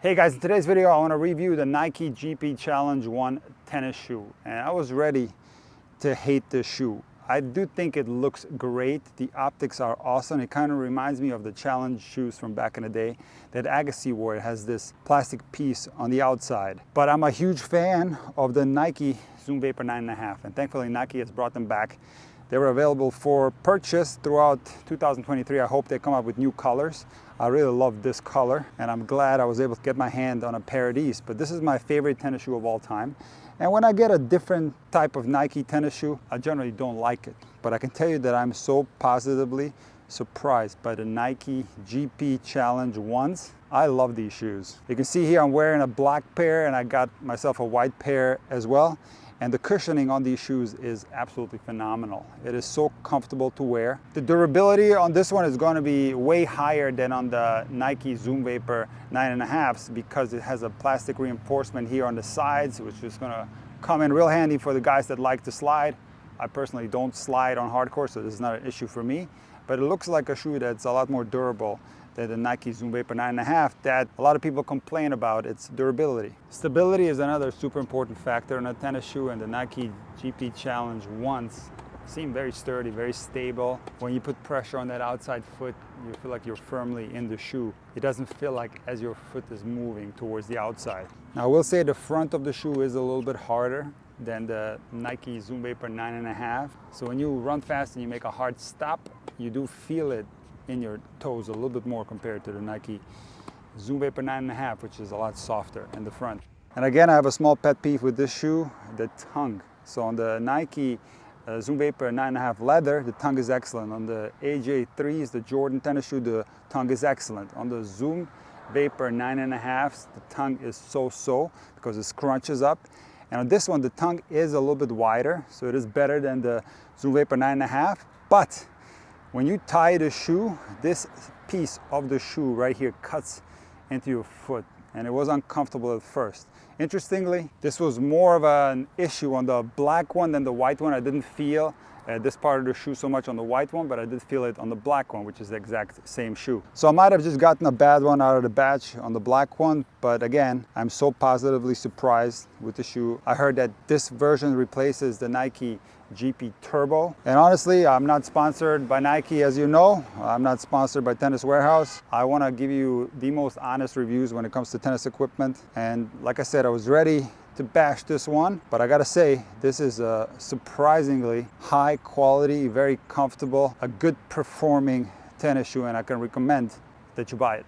Hey guys, in today's video I want to review the Nike GP Challenge 1 tennis shoe, and I was ready to hate this shoe. I do think it looks great. The optics are awesome. It kind of reminds me of the Challenge shoes from back in the day that Agassi wore. It has this plastic piece on the outside. But I'm a huge fan of the Nike Zoom Vapor 9.5, and thankfully Nike has brought them back. They were available for purchase throughout 2023. I hope they come up with new colors. I really love this color, and I'm glad I was able to get my hand on a pair of these. But this is my favorite tennis shoe of all time. And when I get a different type of Nike tennis shoe, I generally don't like it. But I can tell you that I'm so positively surprised by the Nike GP Challenge 1s. I love these shoes. You can see here I'm wearing a black pair, and I got myself a white pair as well. And the cushioning on these shoes is absolutely phenomenal. It is so comfortable to wear. The durability on this one is going to be way higher than on the Nike Zoom Vapor 9.5s because it has a plastic reinforcement here on the sides, which is going to come in real handy for the guys that like to slide. I personally don't slide on hardcore, so this is not an issue for me. But it looks like a shoe that's a lot more durable than the Nike Zoom Vapor 9.5 that a lot of people complain about its durability. Stability is another super important factor in a tennis shoe, and the Nike GP Challenge 1s seem very sturdy, very stable. When you put pressure on that outside foot, you feel like you're firmly in the shoe. It doesn't feel like as your foot is moving towards the outside. Now I will say the front of the shoe is a little bit harder than the Nike Zoom Vapor 9.5. So when you run fast and you make a hard stop, you do feel it in your toes a little bit more compared to the Nike Zoom Vapor 9.5, which is a lot softer in the front. And again, I have a small pet peeve with this shoe, the tongue. So on the Nike Zoom Vapor 9.5 leather, the tongue is excellent. On the AJ3s, the Jordan tennis shoe, the tongue is excellent. On the Zoom Vapor 9.5s, the tongue is so-so because it scrunches up. And on this one, the tongue is a little bit wider, so it is better than the Zoom Vapor 9.5. But when you tie the shoe, this piece of the shoe right here cuts into your foot, and it was uncomfortable at first. Interestingly, this was more of an issue on the black one than the white one. I didn't feel this part of the shoe so much on the white one, but I did feel it on the black one, which is the exact same shoe. So I might have just gotten a bad one out of the batch on the black one, but again, I'm so positively surprised with the shoe. I heard that this version replaces the Nike GP Turbo. And honestly, I'm not sponsored by Nike, as you know. I'm not sponsored by Tennis Warehouse. I want to give you the most honest reviews when it comes to tennis equipment. And like I said, I was ready to bash this one, but I gotta say, this is a surprisingly high quality, very comfortable, a good performing tennis shoe, and I can recommend that you buy it.